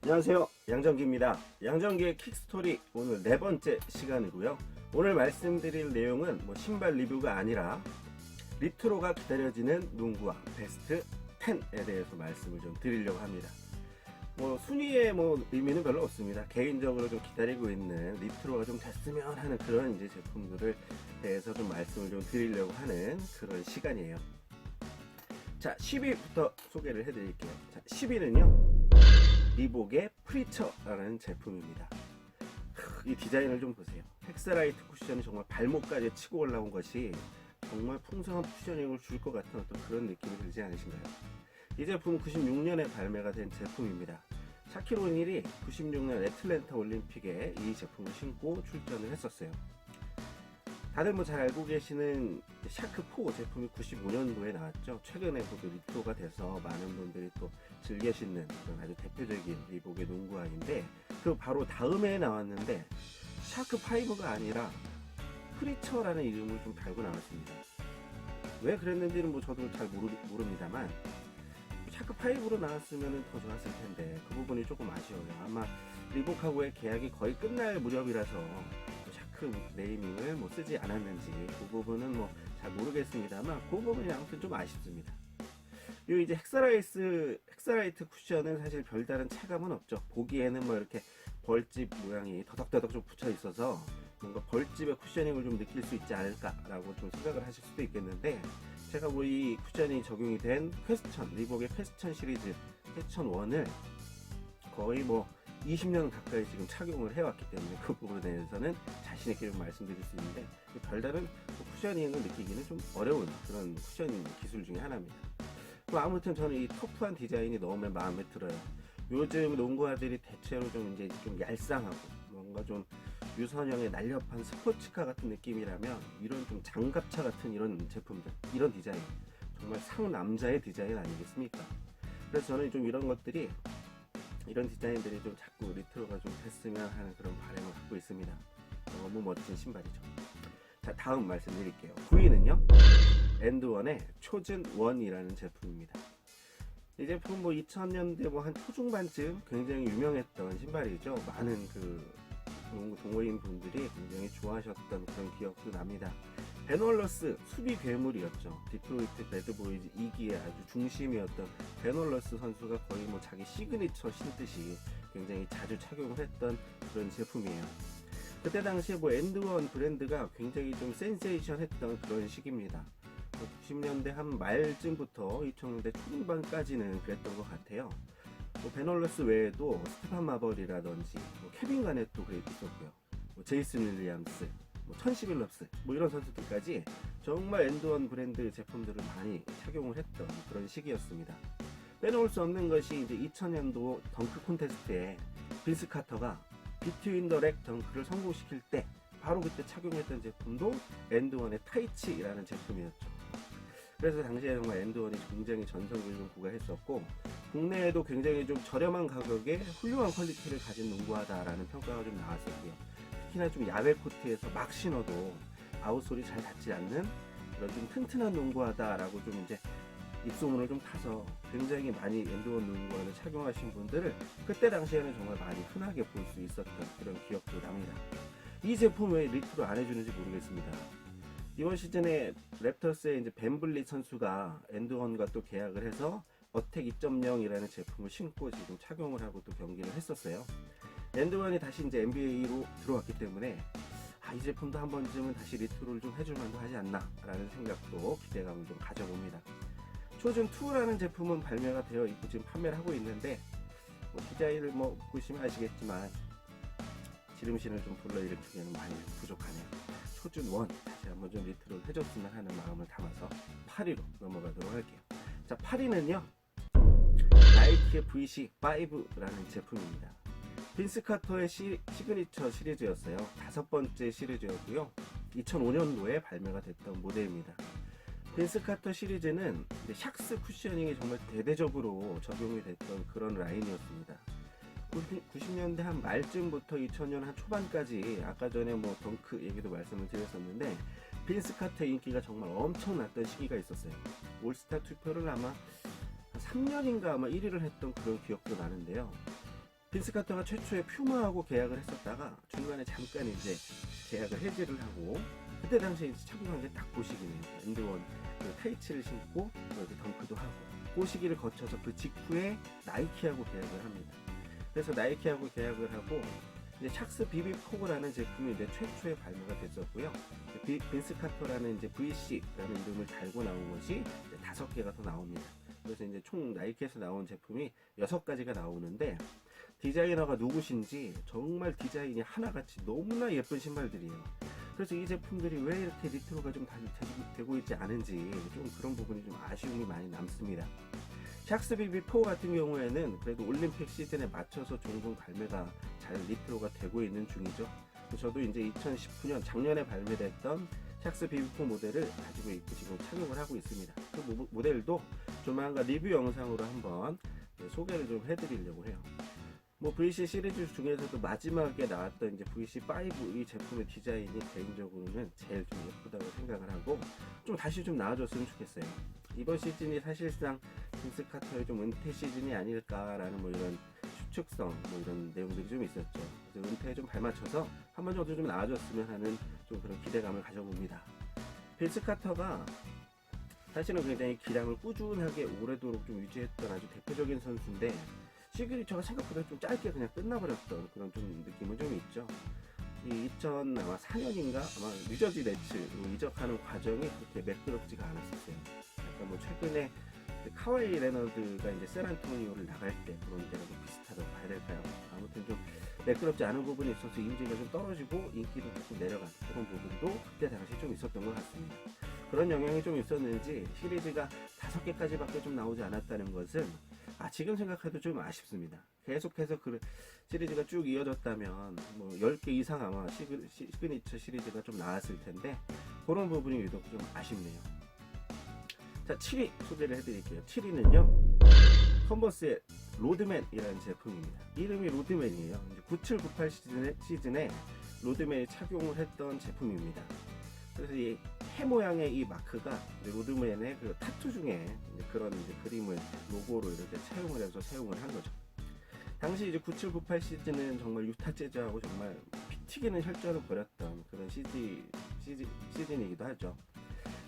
안녕하세요, 양정기입니다. 양정기의 킥스토리 오늘 네 번째 시간이고요. 오늘 말씀드릴 내용은 신발 리뷰가 아니라 리트로가 기다려지는 농구화 베스트 10에 대해서 말씀을 좀 드리려고 합니다. 순위의 의미는 별로 없습니다. 개인적으로 좀 기다리고 있는 리트로가 좀 됐으면 하는 그런 이제 제품들을 대해서 좀 말씀을 좀 드리려고 하는 그런 시간이에요. 자, 10위부터 소개를 해드릴게요. 자, 10위는요. 리복의 프리처라는 제품입니다. 이 디자인을 좀 보세요. 헥스라이트 쿠션이 정말 발목까지 치고 올라온 것이 정말 풍성한 쿠셔닝을 줄 것 같은 어떤 그런 느낌이 들지 않으신가요? 이 제품은 96년에 발매가 된 제품입니다. 샤킬 오닐이 96년 애틀랜타 올림픽에 이 제품을 신고 출전을 했었어요. 다들 잘 알고 계시는 샤크4 제품이 95년도에 나왔죠. 최근에 리트로가 돼서 많은 분들이 또 즐겨 신는 그런 아주 대표적인 리복의 농구화인데, 그 바로 다음에 나왔는데 샤크5가 아니라 프리처라는 이름을 좀 달고 나왔습니다. 왜 그랬는지는 저도 잘 모릅니다만 샤크5로 나왔으면 더 좋았을 텐데 그 부분이 조금 아쉬워요. 아마 리복하고의 계약이 거의 끝날 무렵이라서 샤크 네이밍을 쓰지 않았는지 그 부분은 잘 모르겠습니다만 그 부분이 아무튼 좀 아쉽습니다. 요 이제 헥스라이트 쿠션은 사실 별다른 체감은 없죠. 보기에는 이렇게 벌집 모양이 더덕더덕 좀 붙여 있어서 뭔가 벌집의 쿠셔닝을 좀 느낄 수 있지 않을까라고 좀 생각을 하실 수도 있겠는데, 제가 이 쿠션이 적용이 된 리복의 퀘스천 시리즈 퀘스천 1을 거의 20년 가까이 지금 착용을 해왔기 때문에 그 부분에 대해서는 자신있게 좀 말씀드릴 수 있는데, 별다른 쿠셔닝을 느끼기는 좀 어려운 그런 쿠셔닝 기술 중에 하나입니다. 아무튼 저는 이 터프한 디자인이 너무 마음에 들어요. 요즘 농구화들이 대체로 좀 얄쌍하고 뭔가 좀 유선형의 날렵한 스포츠카 같은 느낌이라면, 이런 좀 장갑차 같은 이런 제품들, 이런 디자인 정말 상남자의 디자인 아니겠습니까? 그래서 저는 좀 이런 디자인들이 좀 자꾸 리트로가 좀 됐으면 하는 그런 바람을 갖고 있습니다. 너무 멋진 신발이죠. 자, 다음 말씀드릴게요. 9위는요. 엔드원의 초즌 1이라는 제품입니다. 이 제품 2000년대 한 초중반쯤 굉장히 유명했던 신발이죠. 많은 농구 동호인 분들이 굉장히 좋아하셨던 그런 기억도 납니다. 벤 월러스 수비 괴물이었죠. 디트로이트 배드보이즈 2기의 아주 중심이었던 벤 월러스 선수가 거의 자기 시그니처 신듯이 굉장히 자주 착용을 했던 그런 제품이에요. 그때 당시에 엔드원 브랜드가 굉장히 좀 센세이션 했던 그런 시기입니다. 90년대 한 말쯤부터 2000년대 초중반까지는 그랬던 것 같아요. 벤 월러스 외에도 스테판 마벌이라든지 케빈 가넷도 있었고요. 제이슨 윌리엄스, 천시 빌럽스 이런 선수들까지 정말 엔드원 브랜드 제품들을 많이 착용을 했던 그런 시기였습니다. 빼놓을 수 없는 것이 이제 2000년도 덩크 콘테스트에 빈스 카터가 비트윈 더 렉 덩크를 성공시킬 때 바로 그때 착용했던 제품도 엔드원의 타이치라는 제품이었죠. 그래서 당시에 정말 엔드원이 굉장히 전성기를 좀 구가했었고, 국내에도 굉장히 좀 저렴한 가격에 훌륭한 퀄리티를 가진 농구화다라는 평가가 좀 나왔었고요. 특히나 좀 야외 코트에서 막 신어도 아웃솔이 잘 닿지 않는 그런 좀 튼튼한 농구화다라고 좀 이제 입소문을 좀 타서 굉장히 많이 엔드원 농구화를 착용하신 분들을 그때 당시에는 정말 많이 흔하게 볼 수 있었던 그런 기억도 납니다. 이 제품 왜 리트로 안 해주는지 모르겠습니다. 이번 시즌에 랩터스의 이제 벤블릿 선수가 엔드원과 또 계약을 해서 어택 2.0이라는 제품을 신고 지금 착용을 하고 또 경기를 했었어요. 엔드원이 다시 이제 NBA로 들어왔기 때문에 이 제품도 한 번쯤은 다시 리트로를 좀 해줄 만도 하지 않나 라는 생각도 기대감을 좀 가져봅니다. 초즌 2라는 제품은 발매가 되어 있고 지금 판매를 하고 있는데, 디자인을 보시면 아시겠지만 지름신을 좀 불러일으키기에는 많이 부족하네요. 초즌 1 다시 한번 좀 리트로를 해줬으면 하는 마음을 담아서 8위로 넘어가도록 할게요. 자, 8위는요. 나이키의 VC5라는 제품입니다. 빈스 카터의 시그니처 시리즈였어요. 5번째 시리즈였고요. 2005년도에 발매가 됐던 모델입니다. 빈스 카터 시리즈는 샥스 쿠셔닝이 정말 대대적으로 적용이 됐던 그런 라인이었습니다. 90년대 한 말쯤부터 2000년 한 초반까지 아까 전에 덩크 얘기도 말씀을 드렸었는데, 빈스 카터의 인기가 정말 엄청났던 시기가 있었어요. 올스타 투표를 아마 3년인가 아마 1위를 했던 그런 기억도 나는데요. 빈스 카터가 최초에 퓨마하고 계약을 했었다가 중간에 잠깐 이제 계약을 해지를 하고, 그때 당시에 이제 착용한 게 딱 그 시기네요. 엔드원 그 타이츠를 신고 이렇게 덩크도 하고, 그 시기를 거쳐서 그 직후에 나이키하고 계약을 합니다. 그래서 나이키하고 계약을 하고 이제 샥스 비비 포그라는 제품이 이제 최초에 발매가 됐었고요. 빈스 카터라는 이제 VC라는 이름을 달고 나온 것이 이제 5개가 더 나옵니다. 그래서 이제 총 나이키에서 나온 제품이 6가지가 나오는데, 디자이너가 누구신지 정말 디자인이 하나같이 너무나 예쁜 신발들이에요. 그래서 이 제품들이 왜 이렇게 리트로가 좀 되고 있지 않은지 좀 그런 부분이 좀 아쉬움이 많이 남습니다. 샥스 BB4 같은 경우에는 그래도 올림픽 시즌에 맞춰서 종종 발매가 잘 리트로가 되고 있는 중이죠. 저도 이제 2019년 작년에 발매됐던 샥스 BB4 모델을 가지고 있고 지금 착용을 하고 있습니다. 그 모델도 조만간 리뷰 영상으로 한번 소개를 좀 해드리려고 해요. VC 시리즈 중에서도 마지막에 나왔던 이제 VC5 이 제품의 디자인이 개인적으로는 제일 좀 예쁘다고 생각을 하고, 좀 다시 좀 나아졌으면 좋겠어요. 이번 시즌이 사실상 빈스 카터의 좀 은퇴 시즌이 아닐까라는 이런 추측성 이런 내용들이 좀 있었죠. 그래서 은퇴에 좀 발맞춰서 한 번 정도 좀 나아졌으면 하는 좀 그런 기대감을 가져봅니다. 빈스 카터가 사실은 굉장히 기량을 꾸준하게 오래도록 좀 유지했던 아주 대표적인 선수인데, 시그니처가 생각보다 좀 짧게 그냥 끝나버렸던 그런 좀 느낌은 좀 있죠. 이 2004년인가 아마 뉴저지 네츠로 이적하는 과정이 그렇게 매끄럽지가 않았었어요. 약간 최근에 카와이 레너드가 이제 샌안토니오를 나갈 때 그런 때랑 비슷하다고 봐야 될까요? 아무튼 좀 매끄럽지 않은 부분이 있어서 인지가 좀 떨어지고 인기도 조금 내려간 그런 부분도 그때 당시 좀 있었던 것 같습니다. 그런 영향이 좀 있었는지 시리즈가 5개까지밖에 좀 나오지 않았다는 것은 지금 생각해도 좀 아쉽습니다. 계속해서 그 시리즈가 쭉 이어졌다면 10개 이상 아마 시그니처 시리즈가 좀 나왔을 텐데, 그런 부분이 유독 좀 아쉽네요. 자, 7위 소개를 해드릴게요. 7위는요 컨버스의 로드맨이라는 제품입니다. 이름이 로드맨이에요. 97-98 시즌에 로드맨이 착용을 했던 제품입니다. 그래서 이 해 모양의 이 마크가 로드맨의 그 타투 중에 그런 그림을 로고로 이렇게 차용을 해서 사용을 한 거죠. 당시 이제 97-98 시즌은 정말 유타 재즈하고 정말 피 튀기는 혈전을 벌였던 그런 시즌이기도 하죠.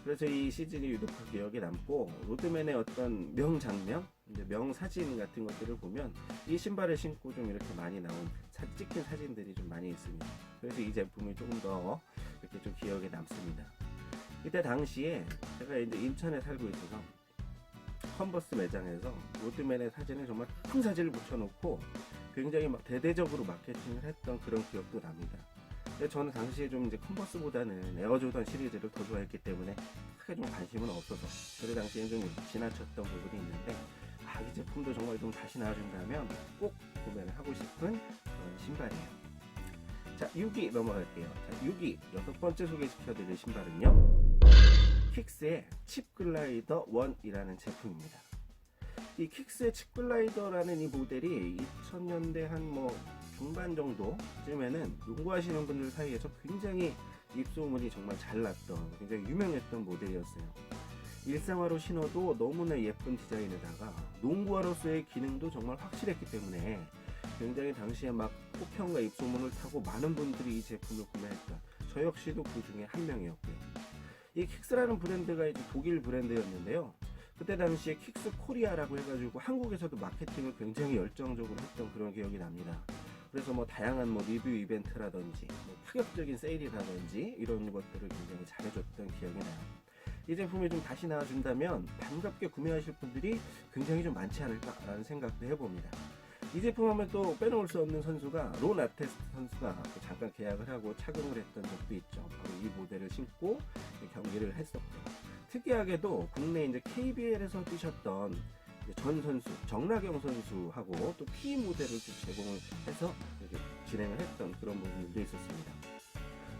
그래서 이 시즌이 유독 기억에 남고, 로드맨의 어떤 명장면, 명사진 같은 것들을 보면 이 신발을 신고 좀 이렇게 많이 나온 찍힌 사진들이 좀 많이 있습니다. 그래서 이 제품이 조금 더 이렇게 좀 기억에 남습니다. 이때 당시에 제가 이제 인천에 살고 있어서 컨버스 매장에서 로드맨의 사진을 정말 큰 사진을 붙여놓고 굉장히 대대적으로 마케팅을 했던 그런 기억도 납니다. 근데 저는 당시에 좀 이제 컨버스보다는 에어조던 시리즈를 더 좋아했기 때문에 크게 좀 관심은 없어서 그 당시에 좀 지나쳤던 부분이 있는데, 이 제품도 정말 좀 다시 나와준다면 꼭 구매를 하고 싶은 그런 신발이에요. 자, 6위 넘어갈게요. 자, 6위 6번째 소개시켜드릴 신발은요 킥스의 칩 글라이더 1이라는 제품입니다. 이 킥스의 칩 글라이더라는 이 모델이 2000년대 한 중반 정도쯤에는 농구하시는 분들 사이에서 굉장히 입소문이 정말 잘 났던, 굉장히 유명했던 모델이었어요. 일상화로 신어도 너무나 예쁜 디자인에다가 농구화로서의 기능도 정말 확실했기 때문에 굉장히 당시에 호평과 입소문을 타고 많은 분들이 이 제품을 구매했던, 저 역시도 그 중에 한 명이었고요. 이 킥스라는 브랜드가 이제 독일 브랜드였는데요. 그때 당시에 킥스 코리아라고 해가지고 한국에서도 마케팅을 굉장히 열정적으로 했던 그런 기억이 납니다. 그래서 다양한 리뷰 이벤트라든지 파격적인 세일이라든지 이런 것들을 굉장히 잘해줬던 기억이 나요. 이 제품이 좀 다시 나와준다면 반갑게 구매하실 분들이 굉장히 좀 많지 않을까라는 생각도 해봅니다. 이 제품 하면 또 빼놓을 수 없는 선수가 론 아테스트 선수가 잠깐 계약을 하고 착용을 했던 적도 있죠. 바로 이 모델을 신고 경기를 했었고요. 특이하게도 국내 이제 KBL에서 뛰셨던 전 선수 정라경 선수하고 또 P 모델을 좀 제공을 해서 이렇게 진행을 했던 그런 부분도 있었습니다.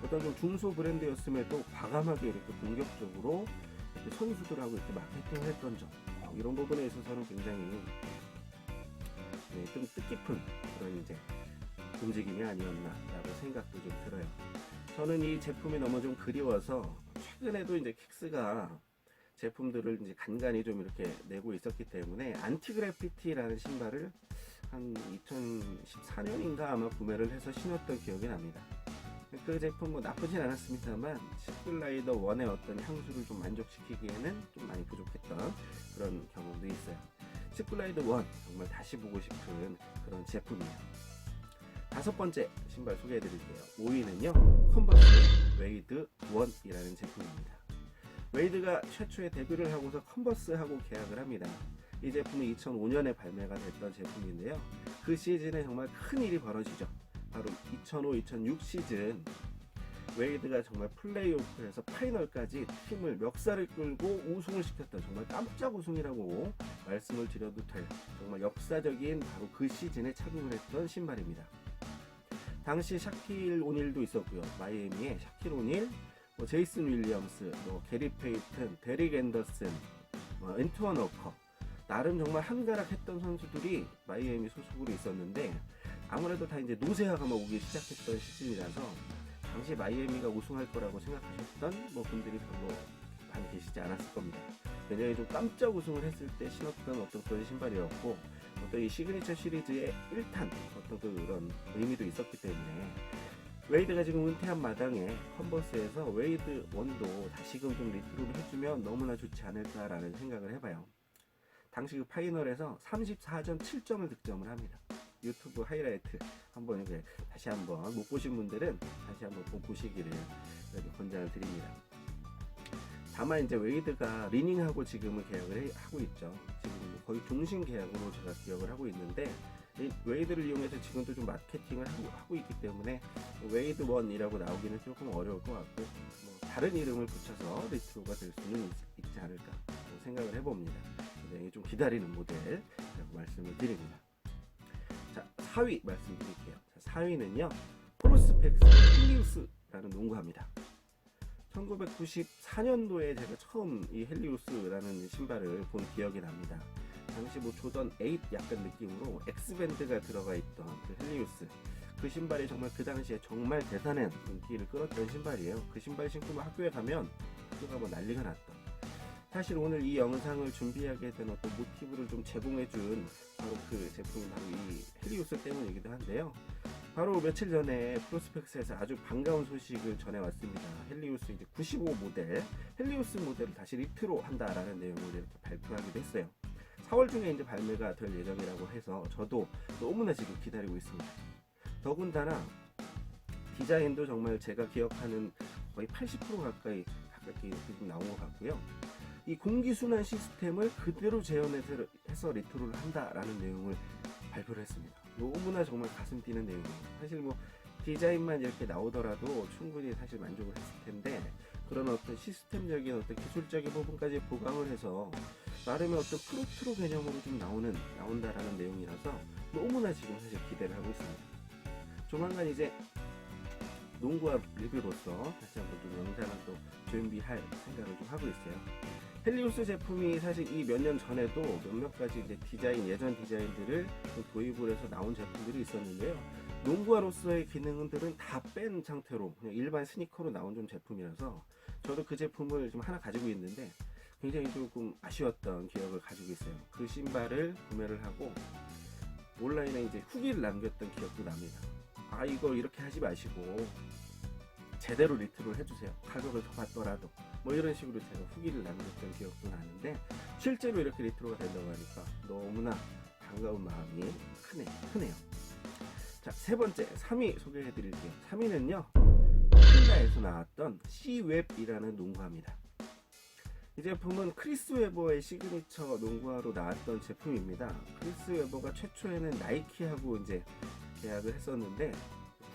어떤 좀 중소 브랜드였음에도 과감하게 이렇게 공격적으로 이렇게 선수들하고 이렇게 마케팅을 했던 점, 이런 부분에 있어서는 굉장히 좀 뜻깊은 그런 이제 움직임이 아니었나라고 생각도 좀 들어요. 저는 이 제품이 너무 좀 그리워서 최근에도 이제 킥스가 제품들을 이제 간간히 좀 이렇게 내고 있었기 때문에 안티그래피티라는 신발을 한 2014년인가 아마 구매를 해서 신었던 기억이 납니다. 그 제품 뭐 나쁘진 않았습니다만 시클라이더 1의 어떤 향수를 좀 만족시키기에는 좀 많이 부족했던 그런 경험도 있어요. 시클라이더 1 정말 다시 보고 싶은 그런 제품이에요. 다섯 번째 신발 소개해 드릴게요. 5위는요 컨버스 웨이드 1이라는 제품입니다. 웨이드가 최초의 데뷔를 하고서 컨버스하고 계약을 합니다. 이 제품은 2005년에 발매가 됐던 제품인데요. 그 시즌에 정말 큰 일이 벌어지죠. 바로 2005-2006 시즌 웨이드가 정말 플레이오프에서 파이널까지 팀을 멱살을 끌고 우승을 시켰던 정말 깜짝 우승이라고 말씀을 드려도 될 정말 역사적인 바로 그 시즌에 착용을 했던 신발입니다. 당시 샤킬 오닐도 있었고요. 마이애미의 샤킬 오닐, 제이슨 윌리엄스, 게리 페이튼, 데릭 앤더슨, 앤투원 워커 나름 정말 한가락했던 선수들이 마이애미 소속으로 있었는데 아무래도 다 이제 노세화가 오기 시작했던 시즌이라서 당시 마이애미가 우승할 거라고 생각하셨던 분들이 별로 많이 계시지 않았을 겁니다. 왜냐하면 좀 깜짝 우승을 했을 때 신었던 어떤 그런 신발이었고 어떤 이 시그니처 시리즈의 1탄 어떤 그런 의미도 있었기 때문에 웨이드가 지금 은퇴한 마당에 컨버스에서 웨이드 1도 다시금 좀 리트로를 해주면 너무나 좋지 않을까라는 생각을 해봐요. 당시 그 파이널에서 34점 7점을 득점을 합니다. 유튜브 하이라이트 한번 이렇게 다시 한번 못 보신 분들은 다시 한번 보시기를 권장을 드립니다. 다만 이제 웨이드가 리닝하고 지금은 계약을 하고 있죠. 지금 거의 종신 계약으로 제가 기억을 하고 있는데 웨이드를 이용해서 지금도 좀 마케팅을 하고 있기 때문에 웨이드 1이라고 나오기는 조금 어려울 것 같고 다른 이름을 붙여서 리트로가 될 수는 있지 않을까 생각을 해봅니다. 굉장히 좀 기다리는 모델이라고 말씀을 드립니다. 자, 4위 말씀드릴게요. 4위는요 프로스펙스 헬리우스라는 농구화입니다. 1994년도에 제가 처음 이 헬리우스라는 신발을 본 기억이 납니다. 당시 조던 8 약간 느낌으로 X밴드가 들어가 있던 그 헬리우스 그 신발이 정말 그 당시에 정말 대단한 인기를 끌었던 신발이에요. 그 신발 신고 학교에 가면 학교가 난리가 났던 사실 오늘 이 영상을 준비하게 된 어떤 모티브를 좀 제공해준 바로 그 제품이 바로 이 헬리우스 때문이기도 한데요. 바로 며칠 전에 프로스펙스에서 아주 반가운 소식을 전해왔습니다. 헬리우스 이제 95 모델, 헬리우스 모델을 다시 리트로 한다라는 내용을 이렇게 발표하기도 했어요. 4월 중에 이제 발매가 될 예정이라고 해서 저도 너무나 지금 기다리고 있습니다. 더군다나 디자인도 정말 제가 기억하는 거의 80% 가까이 나온 것 같고요. 이 공기순환 시스템을 그대로 재현해서 리트로를 한다라는 내용을 발표를 했습니다. 너무나 정말 가슴 뛰는 내용이에요. 사실 디자인만 이렇게 나오더라도 충분히 사실 만족을 했을 텐데 그런 어떤 시스템적인 어떤 기술적인 부분까지 보강을 해서 나름의 어떤 프로트로 개념으로 좀 나온다라는 내용이라서 너무나 지금 사실 기대를 하고 있습니다. 조만간 이제 농구화 리뷰로서 다시 한번 좀 영상을 또 준비할 생각을 좀 하고 있어요. 헬리우스 제품이 사실 이 몇 년 전에도 몇몇 가지 이제 예전 디자인들을 도입을 해서 나온 제품들이 있었는데요. 농구화로서의 기능들은 다 뺀 상태로 그냥 일반 스니커로 나온 좀 제품이라서 저도 그 제품을 좀 하나 가지고 있는데 굉장히 조금 아쉬웠던 기억을 가지고 있어요. 그 신발을 구매를 하고 온라인에 이제 후기를 남겼던 기억도 납니다. 이거 이렇게 하지 마시고 제대로 리트로를 해주세요. 가격을 더 받더라도 이런 식으로 제가 후기를 남겼던 기억도 나는데 실제로 이렇게 리트로가 된다고 하니까 너무나 반가운 마음이 크네요. 자, 세 번째 3위 소개해 드릴게요. 3위는요 필라에서 나왔던 C-웹이라는 농구화입니다. 이 제품은 크리스 웨버의 시그니처 농구화로 나왔던 제품입니다. 크리스 웨버가 최초에는 나이키하고 이제 계약을 했었는데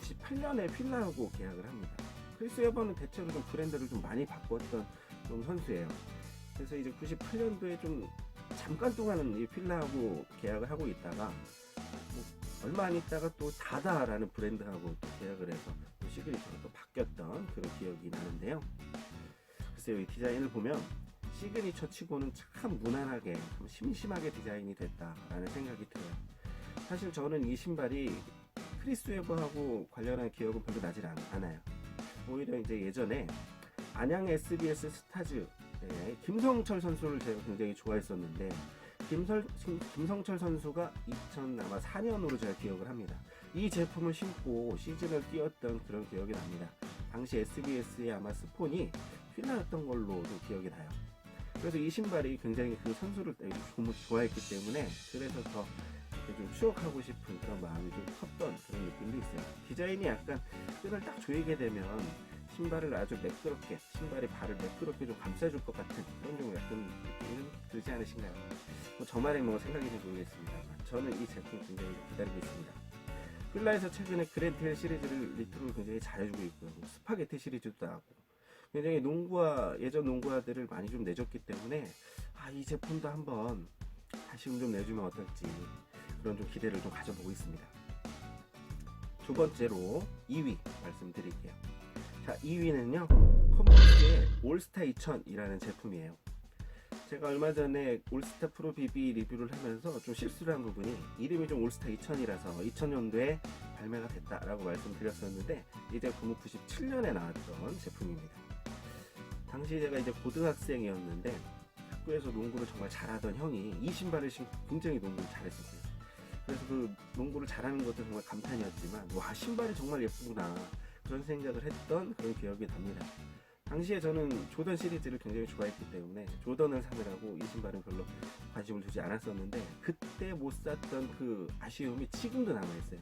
98년에 필라하고 계약을 합니다. 크리스 웨버는 대체로 좀 브랜드를 좀 많이 바꿨던 좀 선수예요. 그래서 이제 98년도에 좀 잠깐 동안은 이 필라하고 계약을 하고 있다가 얼마 안 있다가 또 다다라는 브랜드하고 또 계약을 해서 또 시그니처가 또 바뀌었던 그런 기억이 나는데요. 글쎄요, 이 디자인을 보면 시그니처 치고는 참 무난하게 참 심심하게 디자인이 됐다라는 생각이 들어요. 사실 저는 이 신발이 크리스 웨버하고 관련한 기억은 별로 나질 않아요. 오히려 이제 예전에 안양 SBS 스타즈 네, 김성철 선수를 제가 굉장히 좋아했었는데 김성철 선수가 2004년으로 제가 기억을 합니다. 이 제품을 신고 시즌을 뛰었던 그런 기억이 납니다. 당시 SBS의 아마 스폰이 휠라였던 걸로도 기억이 나요. 그래서 이 신발이 굉장히 그 선수를 너무 좋아했기 때문에 그래서 더 좀 추억하고 싶은 그런 마음이 좀 컸던 그런 느낌도 있어요. 디자인이 약간 끈을 딱 조이게 되면 신발을 아주 매끄럽게, 신발의 발을 매끄럽게 좀 감싸줄 것 같은 그런 좀 약간 느낌이 좀 들지 않으신가요? 저만의 생각인지 모르겠습니다만 저는 이 제품 굉장히 기다리고 있습니다. 휠라에서 최근에 그랜트힐 시리즈를 리트로 굉장히 잘해주고 있고요. 스파게티 시리즈도 나왔고 굉장히 예전 농구화들을 많이 좀 내줬기 때문에 이 제품도 한번 다시 좀 내주면 어떨지 그런 좀 기대를 좀 가져보고 있습니다. 두 번째로 2위 말씀드릴게요. 자, 2위는요 컨버스의 올스타 2000이라는 제품이에요. 제가 얼마 전에 올스타 프로 BB 리뷰를 하면서 좀 실수를 한 부분이 이름이 좀 올스타 2000이라서 2000년도에 발매가 됐다라고 말씀드렸었는데 이 제품은 97년에 나왔던 제품입니다. 당시 제가 이제 고등학생이었는데 학교에서 농구를 정말 잘하던 형이 이 신발을 신고 굉장히 농구를 잘했었어요. 그래서 그 농구를 잘하는 것도 정말 감탄이었지만 와, 신발이 정말 예쁘구나 그런 생각을 했던 그런 기억이 납니다. 당시에 저는 조던 시리즈를 굉장히 좋아했기 때문에 조던을 사느라고 이 신발은 별로 관심을 두지 않았었는데 그때 못 샀던 그 아쉬움이 지금도 남아있어요.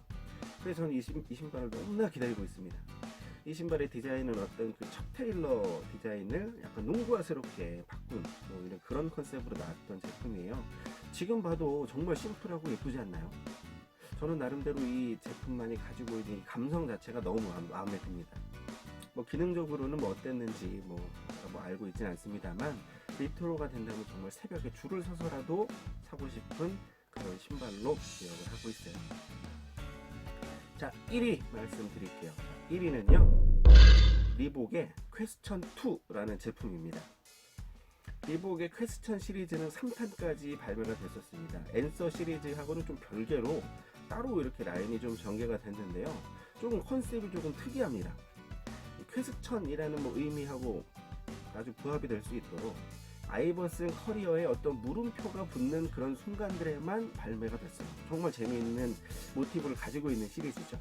그래서 저는 이 신발을 너무나 기다리고 있습니다. 이 신발의 디자인은 어떤 그 척 테일러 디자인을 약간 농구화스럽게 바꾼 이런 그런 컨셉으로 나왔던 제품이에요. 지금 봐도 정말 심플하고 예쁘지 않나요? 저는 나름대로 이 제품만이 가지고 있는 이 감성 자체가 너무 마음에 듭니다. 기능적으로는 어땠는지 알고 있지는 않습니다만 리트로가 된다면 정말 새벽에 줄을 서서라도 사고 싶은 그런 신발로 기억을 하고 있어요. 자, 1위 말씀드릴게요. 1위는요 리복의 퀘스천 2라는 제품입니다. 리복의 퀘스천 시리즈는 3탄까지 발매가 됐었습니다. 앤서 시리즈하고는 좀 별개로 따로 이렇게 라인이 좀 전개가 됐는데요. 조금 컨셉이 조금 특이합니다. 퀘스천이라는 의미하고 아주 부합이 될 수 있도록 아이버슨 커리어에 어떤 물음표가 붙는 그런 순간들에만 발매가 됐어요. 정말 재미있는 모티브를 가지고 있는 시리즈죠.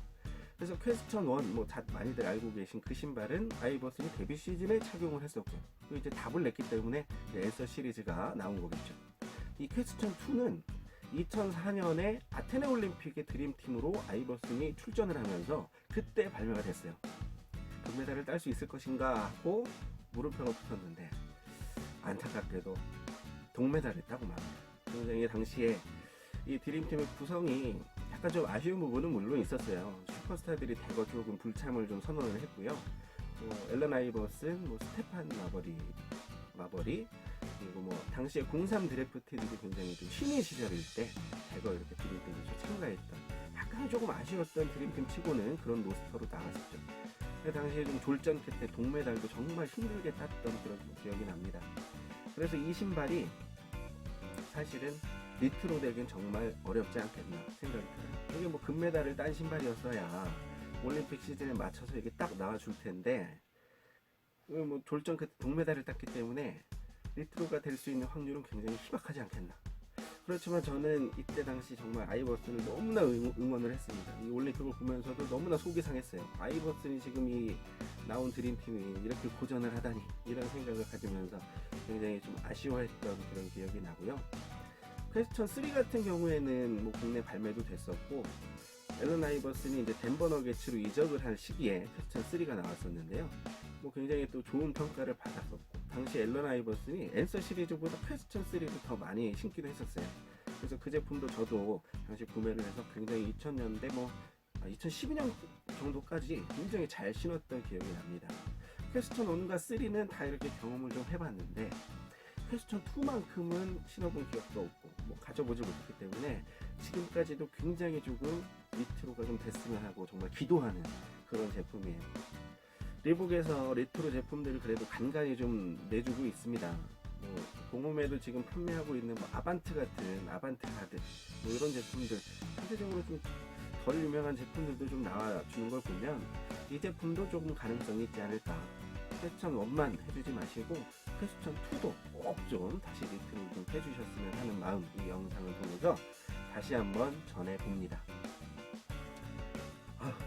그래서 퀘스천 1 많이들 알고 계신 그 신발은 아이버슨이 데뷔 시즌에 착용을 했었고요. 그리고 이제 답을 냈기 때문에 앤서 시리즈가 나온 거겠죠. 이 퀘스천 2는 2004년에 아테네 올림픽의 드림팀으로 아이버슨이 출전을 하면서 그때 발매가 됐어요. 금메달을 딸 수 있을 것인가 하고 물음표가 붙었는데 안타깝게도 동메달을 따고 맙니다. 굉장히 당시에 이 드림팀의 구성이 약간 좀 아쉬운 부분은 물론 있었어요. 슈퍼스타들이 대거 조금 불참을 좀 선언을 했고요. 앨런 아이버슨, 스테판 마버리 그리고 당시에 03 드래프트들이 굉장히 좀 신인 시절일 때 대거 이렇게 드림팀에 참가했던 약간 조금 아쉬웠던 드림팀 치고는 그런 로스터로 나왔었죠. 당시에 좀 졸전 끝에 동메달도 정말 힘들게 땄던 그런 기억이 납니다. 그래서 이 신발이 사실은 리트로 되긴 정말 어렵지 않겠나 생각이 들어요. 이게 금메달을 딴 신발이었어야 올림픽 시즌에 맞춰서 이게 딱 나와줄 텐데 졸전 끝에 동메달을 땄기 때문에 리트로가 될 수 있는 확률은 굉장히 희박하지 않겠나. 그렇지만 저는 이때 당시 정말 아이버슨을 너무나 응원을 했습니다. 이 올림픽을 보면서도 너무나 속이 상했어요. 아이버슨이 지금 이 나온 드림팀이 이렇게 고전을 하다니 이런 생각을 가지면서 굉장히 좀 아쉬워했던 그런 기억이 나고요. 퀘스천 3 같은 경우에는 국내 발매도 됐었고 앨런 아이버슨이 이제 덴버 너게츠로 이적을 한 시기에 퀘스천 3가 나왔었는데요. 굉장히 또 좋은 평가를 받았었고 당시 앨런 아이버슨이 앤서 시리즈보다 퀘스천 3를 더 많이 신기도 했었어요. 그래서 그 제품도 저도 당시 구매를 해서 굉장히 2000년대 2012년 정도까지 굉장히 잘 신었던 기억이 납니다. 퀘스천 1과 3는 다 이렇게 경험을 좀 해봤는데 퀘스천 2만큼은 신어본 기억도 없고 가져보지 못했기 때문에 지금까지도 굉장히 조금 리트로가 좀 됐으면 하고 정말 기도하는 그런 제품이에요. 리복에서 리트로 제품들을 그래도 간간히 좀 내주고 있습니다. 공홈에도 지금 판매하고 있는 아반트 같은 아반트가드 이런 제품들 상대적으로 좀 덜 유명한 제품들도 좀 나와주는 걸 보면 이 제품도 조금 가능성이 있지 않을까. 퀘스천 1만 해주지 마시고 패스천 2도 꼭 좀 다시 리트로 좀 해주셨으면 하는 마음 이 영상을 통해서 다시 한번 전해봅니다.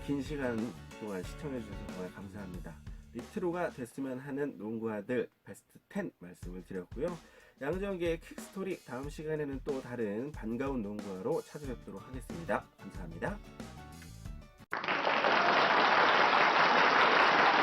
긴 시간 동안 시청해주셔서 정말 감사합니다. 리트로가 됐으면 하는 농구화들 베스트 10 말씀을 드렸고요. 양정기의 퀵스토리 다음 시간에는 또 다른 반가운 농구화로 찾아뵙도록 하겠습니다. 감사합니다.